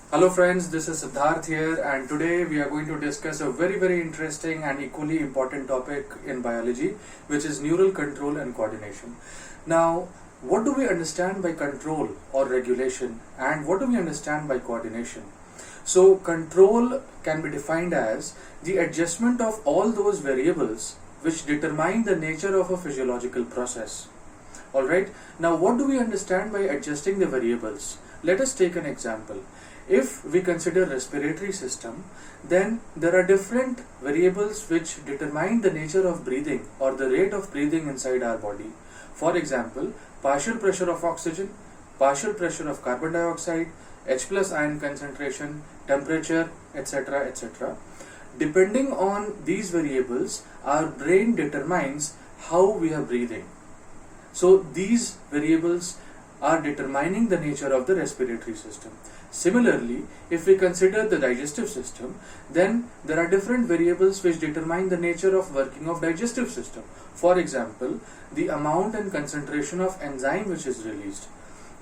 Hello friends, this is Siddharth here, and today we are going to discuss a very interesting and equally important topic in biology, which is neural control and coordination. Now, what do we understand by control or regulation, and what do we understand by coordination? So, control can be defined as the adjustment of all those variables which determine the nature of a physiological process. Alright, now what do we understand by adjusting the variables? Let us take an example. If we consider respiratory system, then there are different variables which determine the nature of breathing or the rate of breathing inside our body. For example, partial pressure of oxygen, partial pressure of carbon dioxide, H plus ion concentration, temperature, etc. etc. Depending on these variables, our brain determines how we are breathing. So these variables are determining the nature of the respiratory system. Similarly, if we consider the digestive system, then there are different variables which determine the nature of working of digestive system. For example, the amount and concentration of enzyme which is released,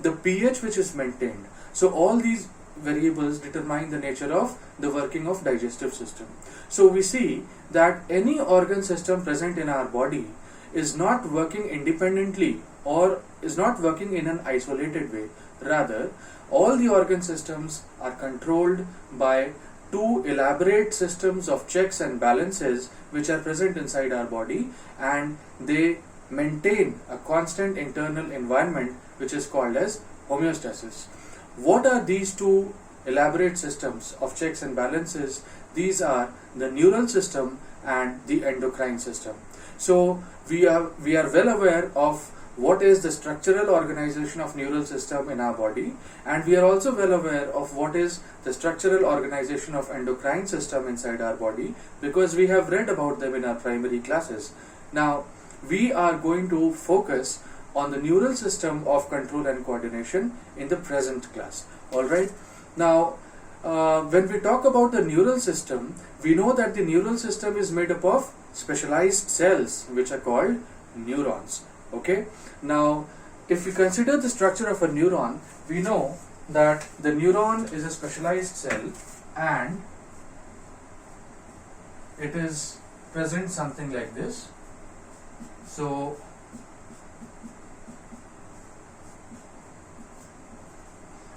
the pH which is maintained. So all these variables determine the nature of the working of digestive system. So we see that any organ system present in our body is not working independently or is not working in an isolated way. Rather, all the organ systems are controlled by two elaborate systems of checks and balances which are present inside our body, and they maintain a constant internal environment which is called as homeostasis. What are these two elaborate systems of checks and balances? These are the neural system and the endocrine system. So we are well aware of what is the structural organization of neural system in our body, and we are also well aware of what is the structural organization of endocrine system inside our body, because we have read about them in our primary classes. Now we are going to focus on the neural system of control and coordination in the present class. Alright, now when we talk about the neural system, we know that the neural system is made up of specialized cells which are called neurons. Okay, now if we consider the structure of a neuron, we know that the neuron is a specialized cell and it is present something like this. So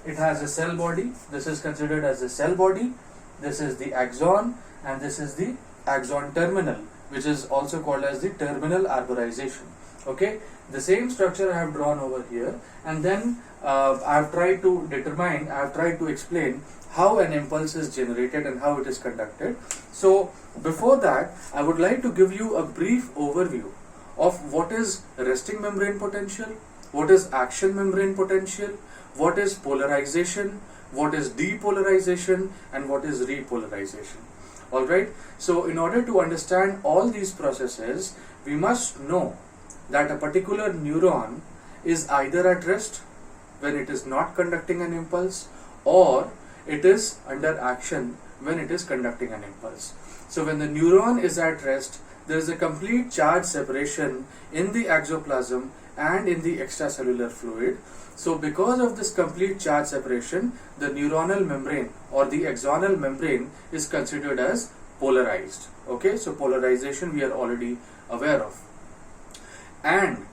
it has a cell body. This is considered as a cell body. This is the axon, and this is the axon terminal, which is also called as the terminal arborization. Okay, the same structure I have drawn over here, and then I have tried to explain how an impulse is generated and how it is conducted. So before that, I would like to give you a brief overview of what is resting membrane potential, what is action membrane potential, what is polarization, what is depolarization, and what is repolarization. Alright, so in order to understand all these processes, we must know that a particular neuron is either at rest when it is not conducting an impulse, or it is under action when it is conducting an impulse. So when the neuron is at rest, there is a complete charge separation in the exoplasm and in the extracellular fluid. So because of this complete charge separation, the neuronal membrane or the axonal membrane is considered as polarized. Okay, so polarization we are already aware of. And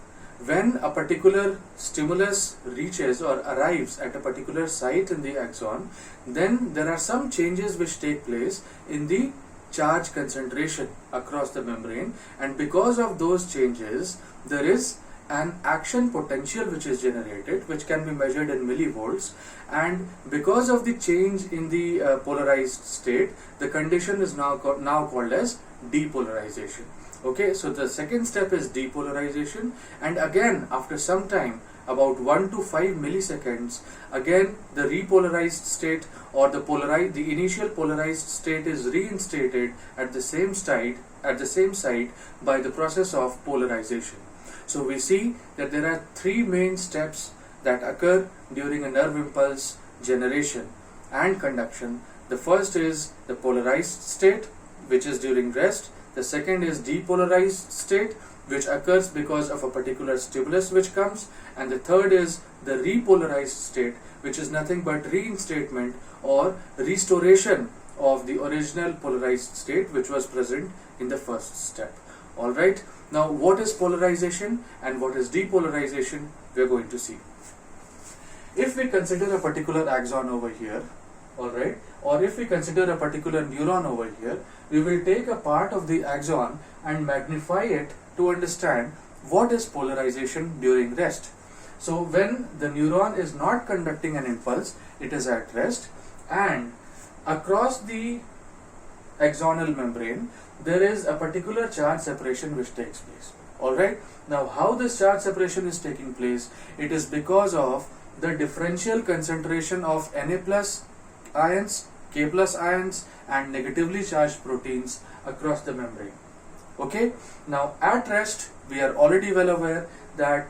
when a particular stimulus reaches or arrives at a particular site in the axon, then there are some changes which take place in the charge concentration across the membrane, and because of those changes there is an action potential which is generated, which can be measured in millivolts, and because of the change in the polarized state, the condition is now called as depolarization. Okay, so the second step is depolarization, and again after some time, about 1 to 5 milliseconds, again the repolarized state or the initial polarized state is reinstated at the same site by the process of polarization. So we see that there are three main steps that occur during a nerve impulse generation and conduction. The first is the polarized state, which is during rest. The second is depolarized state, which occurs because of a particular stimulus which comes, and the third is the repolarized state, which is nothing but reinstatement or restoration of the original polarized state which was present in the first step. Alright, now what is polarization and what is depolarization, we are going to see. If we consider a particular axon over here, alright, or if we consider a particular neuron over here, we will take a part of the axon and magnify it to understand what is polarization during rest. So when the neuron is not conducting an impulse, it is at rest, and across the axonal membrane there is a particular charge separation which takes place. Alright, now how this charge separation is taking place? It is because of the differential concentration of Na plus ions, K plus ions and negatively charged proteins across the membrane. Okay, now at rest we are already well aware that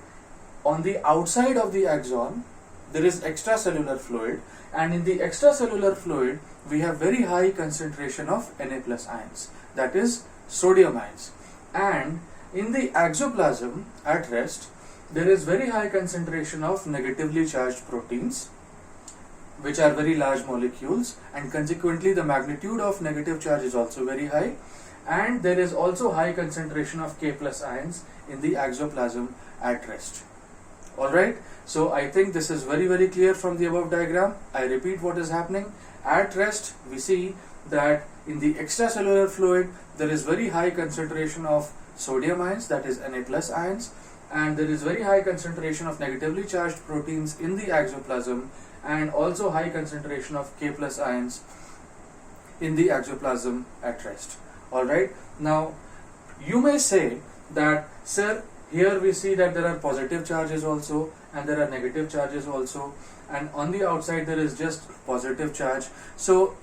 on the outside of the axon there is extracellular fluid, and in the extracellular fluid we have very high concentration of Na plus ions, that is sodium ions, and in the axoplasm at rest there is very high concentration of negatively charged proteins which are very large molecules, and consequently the magnitude of negative charge is also very high, and there is also high concentration of K plus ions in the axoplasm at rest. Alright, so I think this is very clear from the above diagram. I repeat what is happening. At rest we see that in the extracellular fluid there is very high concentration of sodium ions, that is Na plus ions, and there is very high concentration of negatively charged proteins in the axoplasm, and also high concentration of K plus ions in the axoplasm at rest. Alright, now you may say that, sir, here we see that there are positive charges also and there are negative charges also, and on the outside there is just positive charge. So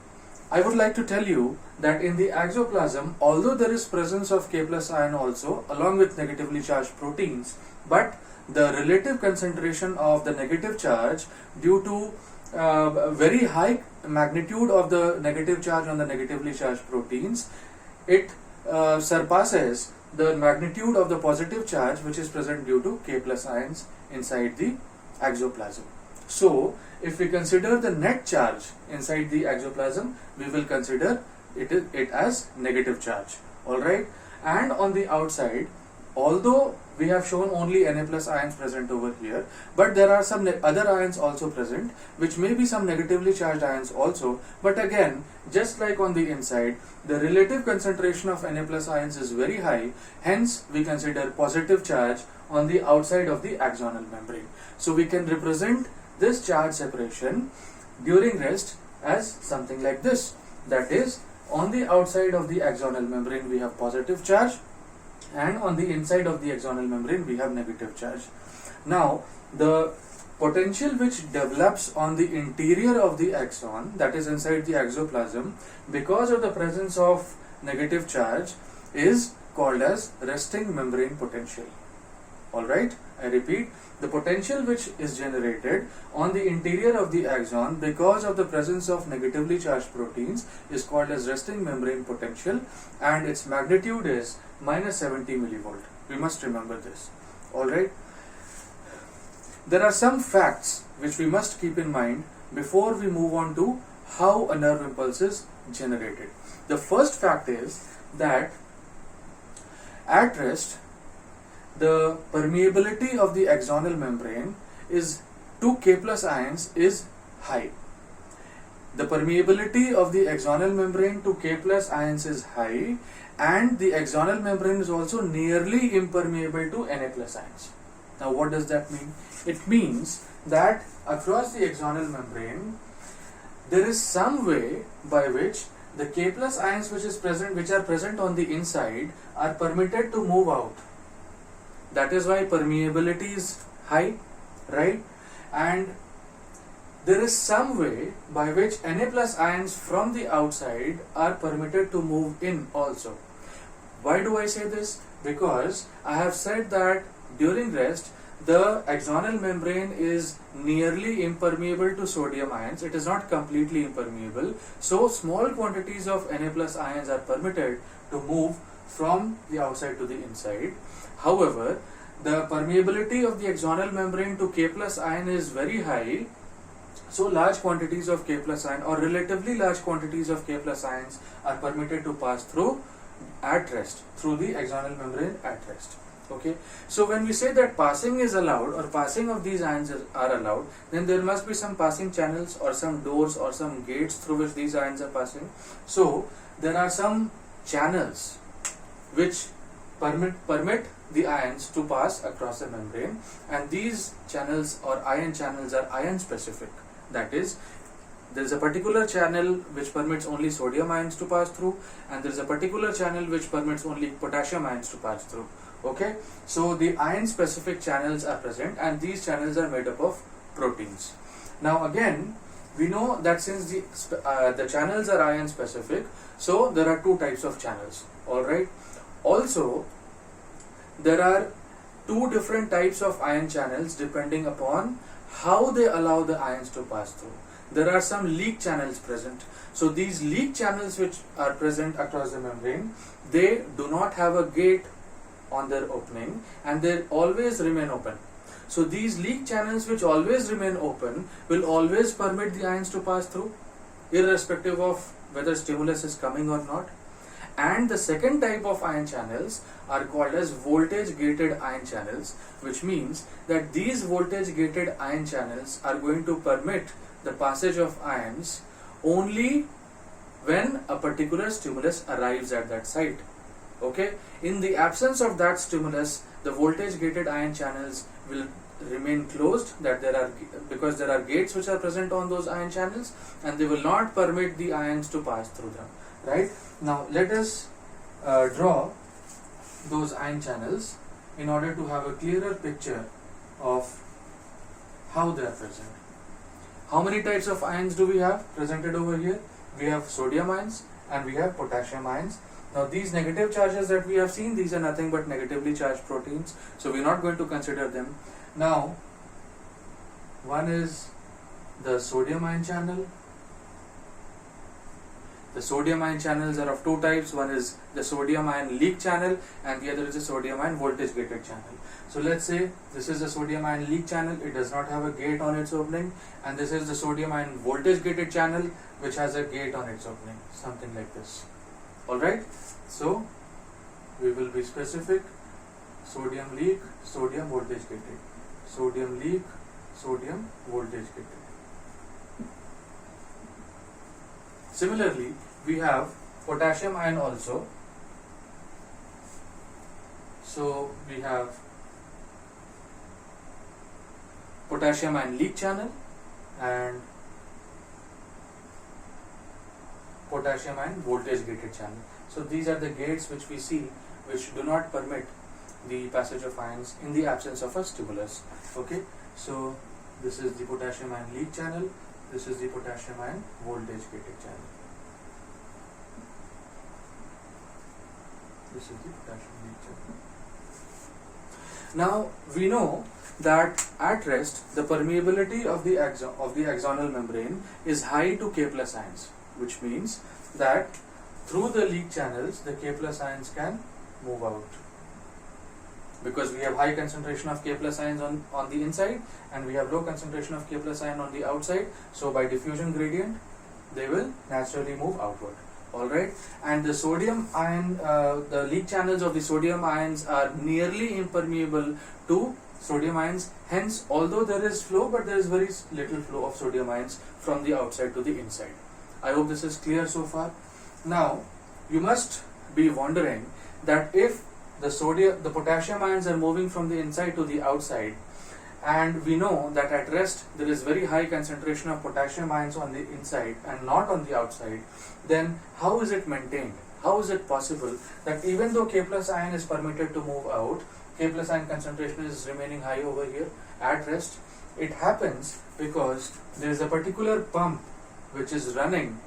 I would like to tell you that in the axoplasm, although there is presence of K plus ion also along with negatively charged proteins, but the relative concentration of the negative charge, due to very high magnitude of the negative charge on the negatively charged proteins, it surpasses the magnitude of the positive charge which is present due to K plus ions inside the axoplasm. So if we consider the net charge inside the axoplasm, we will consider it as negative charge. Alright, and on the outside, although we have shown only Na plus ions present over here, but there are some other ions also present, which may be some negatively charged ions also, but again, just like on the inside, the relative concentration of Na plus ions is very high, hence we consider positive charge on the outside of the axonal membrane. So we can represent this charge separation during rest as something like this, that is, on the outside of the axonal membrane we have positive charge, and on the inside of the axonal membrane we have negative charge. Now the potential which develops on the interior of the axon, that is inside the axoplasm, because of the presence of negative charge, is called as resting membrane potential. Alright, I repeat, the potential which is generated on the interior of the axon because of the presence of negatively charged proteins is called as resting membrane potential, and its magnitude is minus 70 millivolt. We must remember this. Alright, there are some facts which we must keep in mind before we move on to how a nerve impulse is generated. The first fact is that at rest, the permeability of the axonal membrane is to K plus ions is high. The permeability of the axonal membrane to K plus ions is high, and the axonal membrane is also nearly impermeable to Na plus ions. Now what does that mean? It means that across the axonal membrane there is some way by which the K plus ions which are present on the inside are permitted to move out. That is why permeability is high, right? And there is some way by which Na plus ions from the outside are permitted to move in also. Why do I say this? Because I have said that during rest the axonal membrane is nearly impermeable to sodium ions. It is not completely impermeable. So small quantities of Na plus ions are permitted to move from the outside to the inside. However, the permeability of the axonal membrane to K plus ion is very high, so large quantities of K plus ion or relatively large quantities of K plus ions are permitted to pass through at rest, through the axonal membrane at rest. Okay, so when we say that passing is allowed or passing of these ions are allowed, then there must be some passing channels or some doors or some gates through which these ions are passing. So there are some channels which permit the ions to pass across the membrane, and these channels or ion channels are ion specific. That is, there is a particular channel which permits only sodium ions to pass through, and there is a particular channel which permits only potassium ions to pass through. Okay, so the ion specific channels are present, and these channels are made up of proteins. Now again, we know that since the channels are ion specific, so there are two types of channels. Alright, also there are two different types of ion channels depending upon how they allow the ions to pass through. There are some leak channels present. So these leak channels which are present across the membrane, they do not have a gate on their opening, and they always remain open. So these leak channels which always remain open will always permit the ions to pass through, irrespective of whether stimulus is coming or not. And the second type of ion channels are called as voltage gated ion channels, which means that these voltage gated ion channels are going to permit the passage of ions only when a particular stimulus arrives at that site. Okay, in the absence of that stimulus, the voltage gated ion channels will remain closed, because there are gates which are present on those ion channels, and they will not permit the ions to pass through them. Right, now let us draw those ion channels in order to have a clearer picture of how they are present. How many types of ions do we have presented over here? We have sodium ions and we have potassium ions. Now these negative charges that we have seen, these are nothing but negatively charged proteins, so we are not going to consider them. Now one is the sodium ion channel. The sodium ion channels are of two types. One is the sodium ion leak channel, and the other is the sodium ion voltage gated channel. So let's say this is the sodium ion leak channel, it does not have a gate on its opening, and this is the sodium ion voltage gated channel which has a gate on its opening, something like this. Alright, so we will be specific: sodium leak, sodium voltage gated, sodium leak, sodium voltage gated. Similarly, we have potassium ion also. So we have potassium ion leak channel and potassium ion voltage gated channel. So these are the gates which we see which do not permit the passage of ions in the absence of a stimulus. Okay, so this is the potassium ion leak channel, this is the potassium ion voltage gated channel. This is the potassium leak channel. Now we know that at rest the permeability of the axonal membrane is high to K plus ions, which means that through the leak channels the K plus ions can move out, because we have high concentration of K plus ions on the inside and we have low concentration of K plus ion on the outside, so by diffusion gradient they will naturally move outward. Alright, and the sodium ion, the leak channels of the sodium ions are nearly impermeable to sodium ions. Hence, although there is flow, but there is very little flow of sodium ions from the outside to the inside. I hope this is clear so far. Now, you must be wondering that if the potassium ions are moving from the inside to the outside, and we know that at rest there is very high concentration of potassium ions on the inside and not on the outside, then how is it maintained? How is it possible that even though K plus ion is permitted to move out, K plus ion concentration is remaining high over here at rest? It happens because there is a particular pump which is running,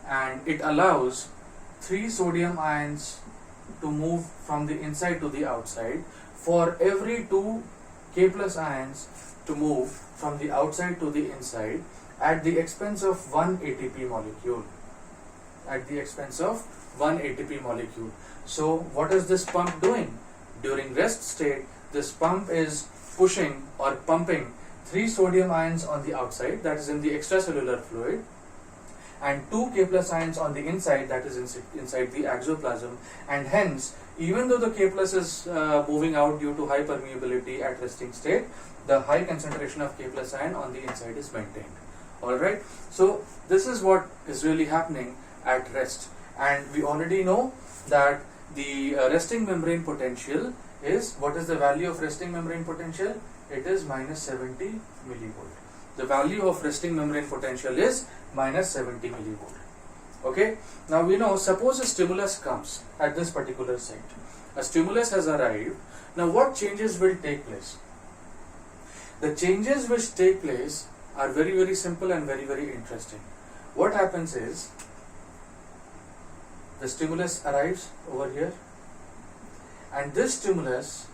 and it allows 3 sodium ions to move from the inside to the outside for every 2 K plus ions to move from the outside to the inside at the expense of 1 ATP molecule. At the expense of one ATP molecule. So what is this pump doing? During rest state, this pump is pushing or pumping 3 sodium ions on the outside, that is in the extracellular fluid, and 2 K plus ions on the inside, that is inside the exoplasm, and hence even though the K plus is moving out due to high permeability at resting state, the high concentration of K plus ion on the inside is maintained. Alright, so this is what is really happening at rest, and we already know that the resting membrane potential is, what is the value of resting membrane potential? It is minus 70 millivolt. The value of resting membrane potential is minus 70 millivolt. Okay, now we know, suppose a stimulus comes at this particular site. A stimulus has arrived. Now what changes will take place? The changes which take place are very simple and very interesting. What happens is, the stimulus arrives over here, and this stimulus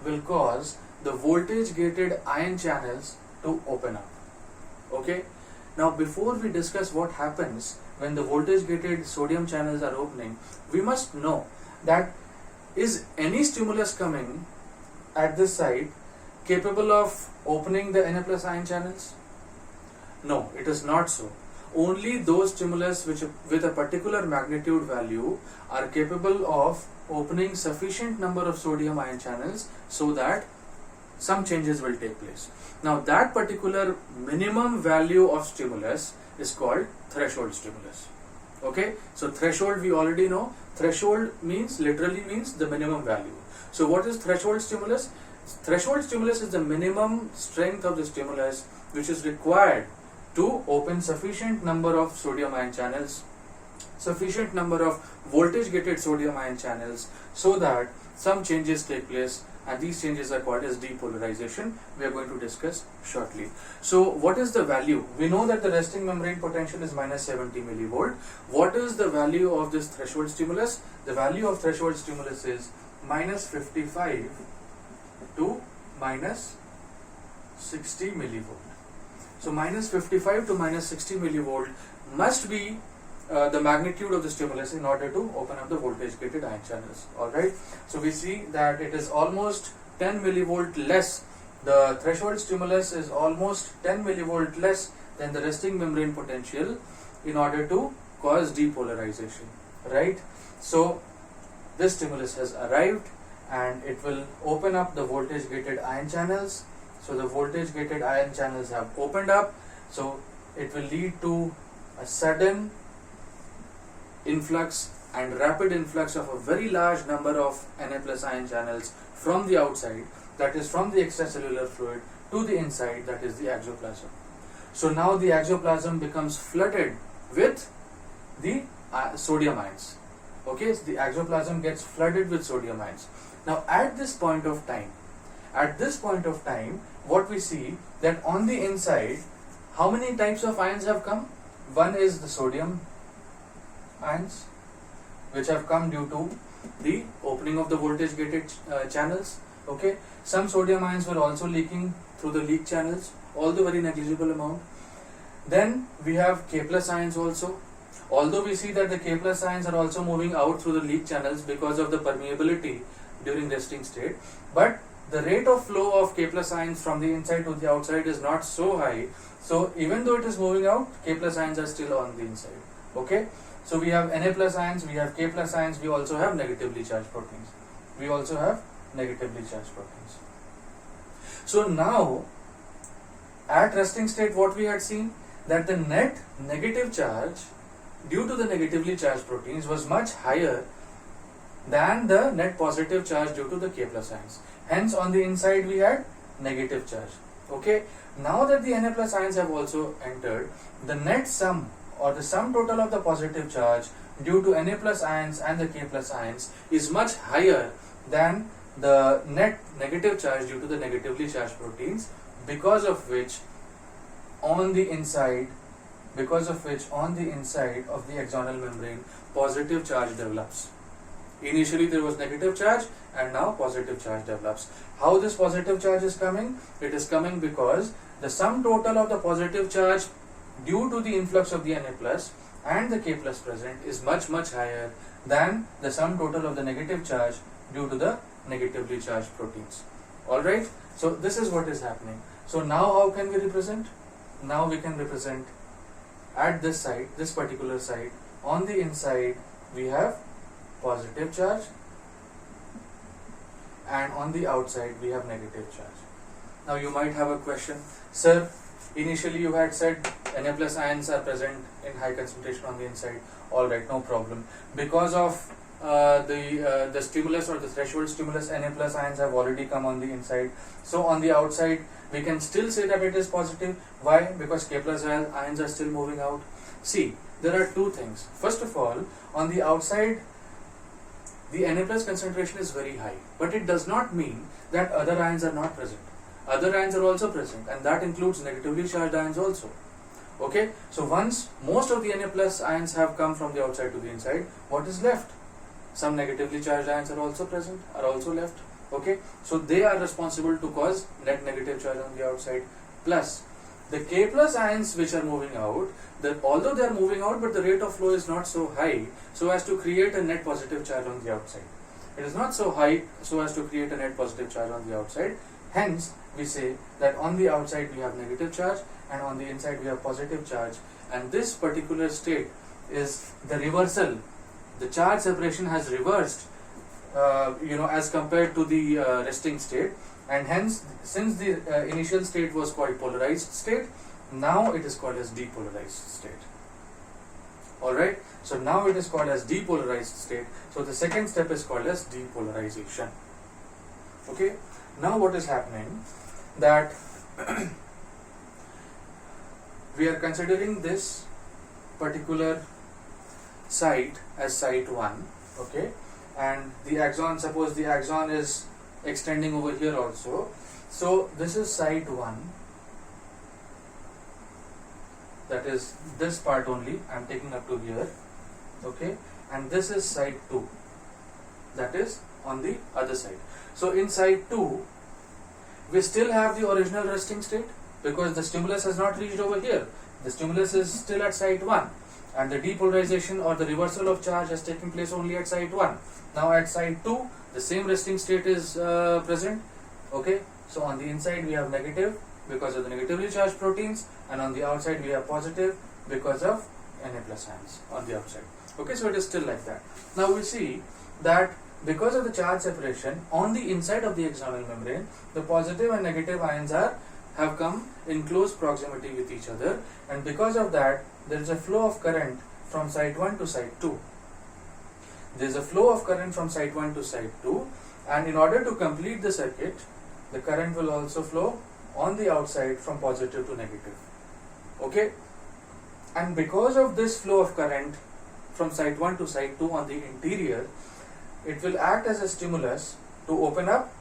will cause the voltage gated ion channels to open up. Okay, now before we discuss what happens when the voltage gated sodium channels are opening, we must know that, is any stimulus coming at this site capable of opening the Na plus ion channels? No, it is not so. Only those stimulus which with a particular magnitude value are capable of opening sufficient number of sodium ion channels so that some changes will take place. Now that particular minimum value of stimulus is called threshold stimulus. Okay, so threshold we already know. Threshold means, literally means the minimum value. So what is threshold stimulus? Threshold stimulus is the minimum strength of the stimulus which is required to open sufficient number of sodium ion channels, sufficient number of voltage gated sodium ion channels, so that some changes take place, and these changes are called as depolarization. We are going to discuss shortly. So what is the value? We know that the resting membrane potential is minus 70 millivolt. What is the value of this threshold stimulus? The value of threshold stimulus is minus 55 to minus 60 millivolt. So minus 55 to minus 60 millivolt must be the magnitude of the stimulus in order to open up the voltage gated ion channels. Alright, so we see that it is almost 10 millivolt less. The threshold stimulus is almost 10 millivolt less than the resting membrane potential in order to cause depolarization. Right, so this stimulus has arrived and it will open up the voltage gated ion channels. So the voltage gated ion channels have opened up, so it will lead to a sudden influx and rapid influx of a very large number of Na plus ion channels from the outside, that is from the extracellular fluid, to the inside, that is the exoplasm. So now the exoplasm becomes flooded with the sodium ions. Okay, so the exoplasm gets flooded with sodium ions. Now at this point of time, what we see that on the inside, how many types of ions have come? One is the sodium ions, which have come due to the opening of the voltage gated channels. Okay, some sodium ions were also leaking through the leak channels, although very negligible amount. Then we have K plus ions also. Although we see that the K plus ions are also moving out through the leak channels because of the permeability during resting state, but the rate of flow of K plus ions from the inside to the outside is not so high. So even though it is moving out, K plus ions are still on the inside. Okay, so we have Na plus ions, we have K plus ions, we also have negatively charged proteins. So now at resting state, what we had seen, that the net negative charge due to the negatively charged proteins was much higher than the net positive charge due to the K plus ions. Hence on the inside we had negative charge. Okay, now that the Na plus ions have also entered, the net sum or the sum total of the positive charge due to Na plus ions and the K plus ions is much higher than the net negative charge due to the negatively charged proteins, because of which on the inside of the axonal membrane positive charge develops. Initially there was negative charge and now positive charge develops. How this positive charge is coming? It is coming because the sum total of the positive charge due to the influx of the Na plus and the K plus present is much higher than the sum total of the negative charge due to the negatively charged proteins. Alright, so this is what is happening. So now how can we represent? Now we can represent at this side, this particular side, on the inside we have positive charge and on the outside we have negative charge. Now you might have a question, sir, initially you had said Na plus ions are present in high concentration on the inside. Alright, no problem. Because of the stimulus or the threshold stimulus, Na plus ions have already come on the inside. So on the outside we can still say that it is positive. Why? Because K plus ions are still moving out. See, there are two things. First of all, on the outside the Na plus concentration is very high, but it does not mean that other ions are not present. Other ions are also present, and that includes negatively charged ions also. Okay, so once most of the Na plus ions have come from the outside to the inside, what is left? Some negatively charged ions are also present, are also left. Okay, so they are responsible to cause net negative charge on the outside. Plus the K plus ions which are moving out, that although they are moving out, but the rate of flow is not so high so as to create a net positive charge on the outside. It is not so high so as to create a net positive charge on the outside. Hence we say that on the outside we have negative charge and on the inside we have positive charge, and this particular state is the reversal. The charge separation has reversed as compared to the resting state, and hence since the initial state was called polarized state, now it is called as depolarized state. Alright, so now it is called as depolarized state. So the second step is called as depolarization. Okay, now what is happening, that we are considering this particular site as site 1, okay, and the axon, suppose the axon is extending over here also. So this is site 1, that is this part only I am taking up to here, okay, and this is site 2, that is on the other side. So in site 2 we still have the original resting state because the stimulus has not reached over here. The stimulus is still at site 1 and the depolarization or the reversal of charge has taken place only at site 1. Now at site 2 the same resting state is present. Okay, so on the inside we have negative because of the negatively charged proteins, and on the outside we have positive because of Na plus ions on the outside. Okay, so it is still like that. Now we see that because of the charge separation on the inside of the axonal membrane, the positive and negative ions have come in close proximity with each other, and because of that there is a flow of current from site 1 to site 2. There is a flow of current from site 1 to site 2, and in order to complete the circuit, the current will also flow on the outside from positive to negative. Okay, and because of this flow of current from site 1 to site 2 on the interior, it will act as a stimulus to open up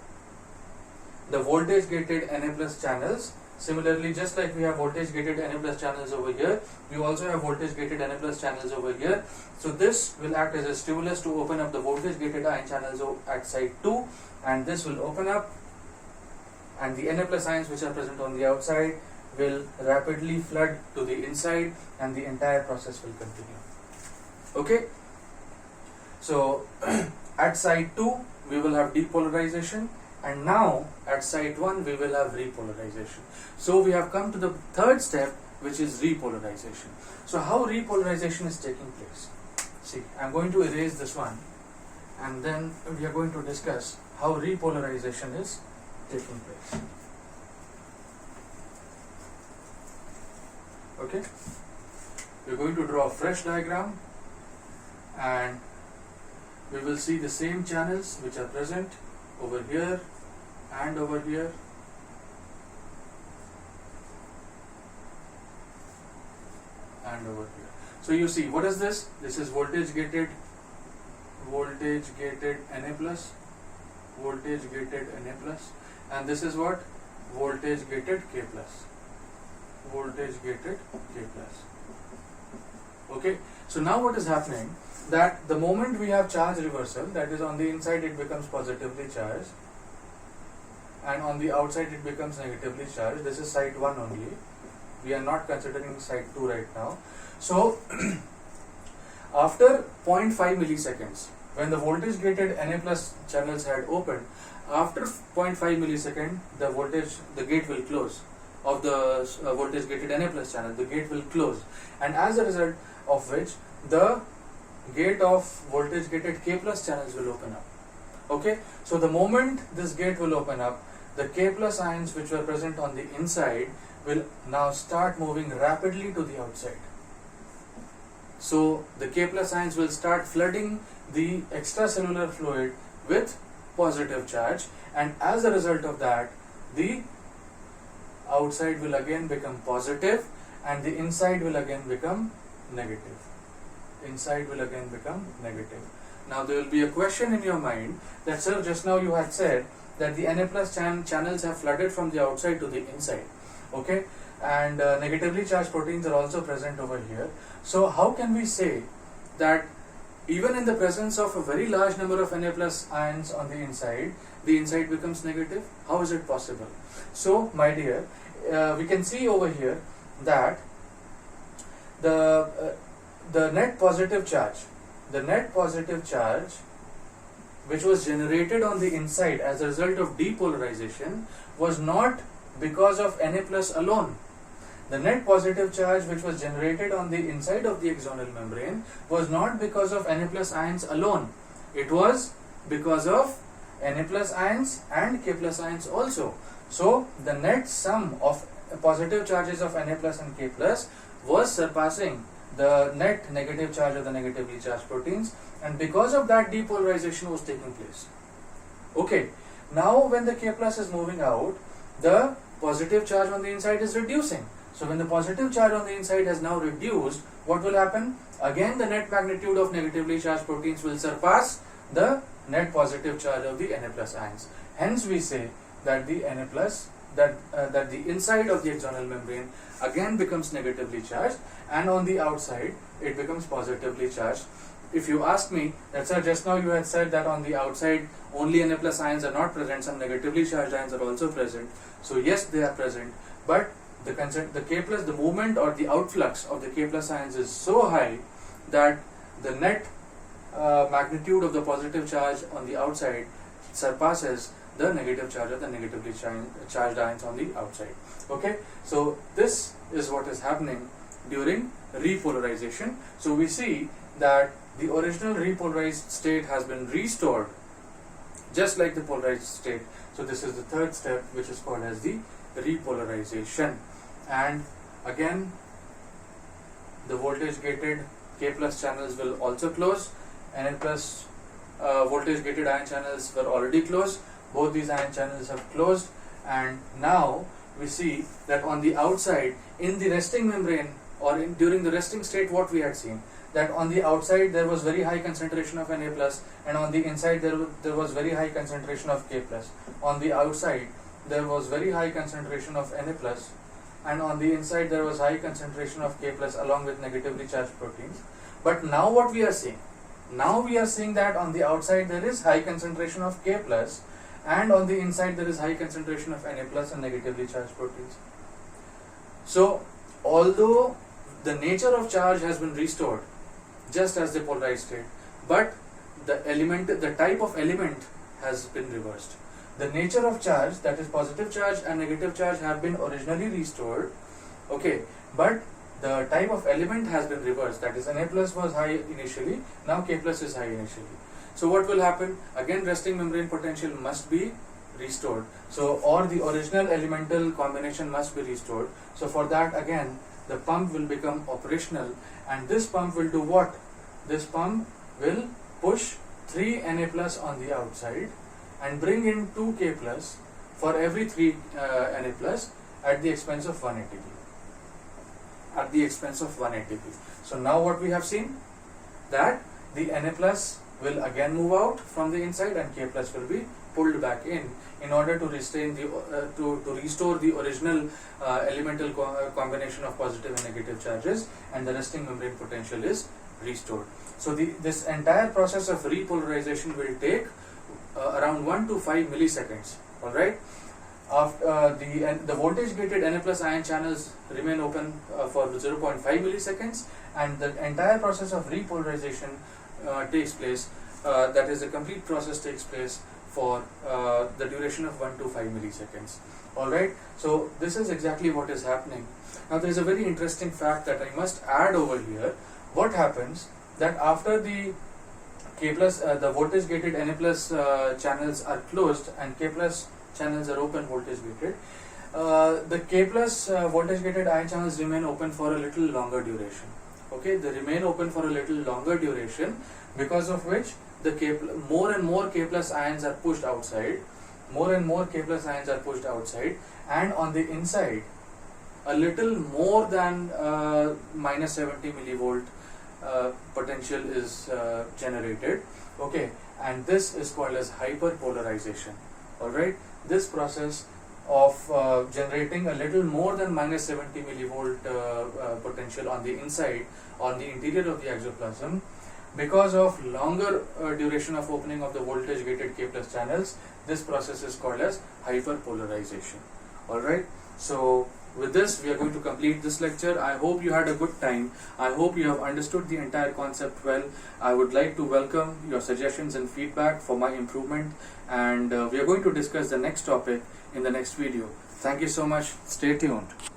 the voltage gated Na plus channels. Similarly, just like we have voltage gated Na plus channels over here, we also have voltage gated Na plus channels over here. So this will act as a stimulus to open up the voltage gated ion channels at site 2, and this will open up, and the Na plus ions which are present on the outside will rapidly flood to the inside, and the entire process will continue. Okay, so at site 2 we will have depolarization, and now at site 1 we will have repolarization. So we have come to the third step, which is repolarization. So how repolarization is taking place? See, I am going to erase this one, and then we are going to discuss how repolarization is taking place. Okay, we are going to draw a fresh diagram, and we will see the same channels which are present over here and over here, and over here. So you see, what is this? This is voltage gated Na plus, voltage gated Na plus, and this is what? Voltage gated K plus, voltage gated K plus. Okay, so now what is happening, that the moment we have charge reversal, that is on the inside it becomes positively charged and on the outside it becomes negatively charged. This is site 1 only, we are not considering site 2 right now. So After 0.5 milliseconds, when the voltage gated Na plus channels had opened, after 0.5 millisecond, the gate will close of the voltage gated Na plus channel. The gate will close, and as a result of which the gate of voltage gated K plus channels will open up. Okay, so the moment this gate will open up, the K plus ions which were present on the inside will now start moving rapidly to the outside. So the K plus ions will start flooding the extracellular fluid with positive charge, and as a result of that, the outside will again become positive and the inside will again become negative. Inside will again become negative. Now there will be a question in your mind that, sir, just now you had said that the Na plus channels have flooded from the outside to the inside. Okay, and negatively charged proteins are also present over here. So how can we say that even in the presence of a very large number of Na plus ions on the inside becomes negative? How is it possible? So, my dear, we can see over here that the net positive charge which was generated on the inside as a result of depolarization was not because of Na plus alone. The net positive charge which was generated on the inside of the axonal membrane was not because of Na plus ions alone. It was because of Na plus ions and K plus ions also. So the net sum of positive charges of Na plus and K plus was surpassing the net negative charge of the negatively charged proteins, and because of that, depolarization was taking place. Okay, now when the K plus is moving out, the positive charge on the inside is reducing. So when the positive charge on the inside has now reduced, what will happen? Again, the net magnitude of negatively charged proteins will surpass the net positive charge of the Na plus ions. Hence, we say that the Na plus that the inside of the axonal membrane again becomes negatively charged, and on the outside it becomes positively charged. If you ask me that, sir, just now you had said that on the outside only Na plus ions are not present, some negatively charged ions are also present. So yes, they are present, but the K plus, the movement or the outflux of the K plus ions is so high that the net magnitude of the positive charge on the outside surpasses the negative charge of the negatively charged ions on the outside. Okay, so this is what is happening during repolarization. So we see that the original repolarized state has been restored just like the polarized state. So this is the third step, which is called as the repolarization. And again, the voltage gated K plus channels will also close. Na plus voltage gated ion channels were already closed. Both these ion channels have closed, and now we see that on the outside, in the resting membrane or during the resting state, what we had seen, that on the outside there was very high concentration of Na plus, and on the inside there was very high concentration of K plus. On the outside there was very high concentration of Na plus, and on the inside there was high concentration of K plus along with negatively charged proteins. But now what we are seeing? Now we are seeing that on the outside there is high concentration of K plus, and on the inside there is high concentration of Na plus and negatively charged proteins. So although the nature of charge has been restored just as the polarized state, but the type of element has been reversed. The nature of charge, that is positive charge and negative charge, have been originally restored, okay, but the type of element has been reversed. That is, Na plus was high initially, now K plus is high initially. So what will happen? Again, resting membrane potential must be restored. So, or the original elemental combination must be restored. So for that, again, the pump will become operational, and this pump will do what? This pump will push 3 Na plus on the outside and bring in 2 K plus for every 3 Na plus at the expense of 1 ATP. At the expense of 1 ATP. So now what we have seen? That the Na plus will again move out from the inside and K plus will be pulled back in order to restrain the to restore the original elemental combination of positive and negative charges, and the resting membrane potential is restored. So this entire process of repolarization will take around 1 to 5 milliseconds. All right. after the voltage gated Na plus ion channels remain open for 0.5 milliseconds, and the entire process of repolarization takes place. That is, the complete process takes place for the duration of 1 to 5 milliseconds. Alright, so this is exactly what is happening. Now there is a very interesting fact that I must add over here. What happens that after the K plus the voltage gated Na plus channels are closed and K plus channels are open voltage gated, the K plus voltage gated ion channels remain open for a little longer duration. Okay, they remain open for a little longer duration, because of which the more and more K plus ions are pushed outside, more and more K plus ions are pushed outside, and on the inside a little more than minus 70 millivolt potential is generated. Okay, and this is called as hyperpolarization. Alright, this process of generating a little more than minus 70 millivolt potential on the inside, on the interior of the exoplasm, because of longer duration of opening of the voltage gated K plus channels, this process is called as hyperpolarization. Alright, so with this we are going to complete this lecture. I hope you had a good time. I hope you have understood the entire concept well. I would like to welcome your suggestions and feedback for my improvement, and we are going to discuss the next topic in the next video. Thank you so much. Stay tuned.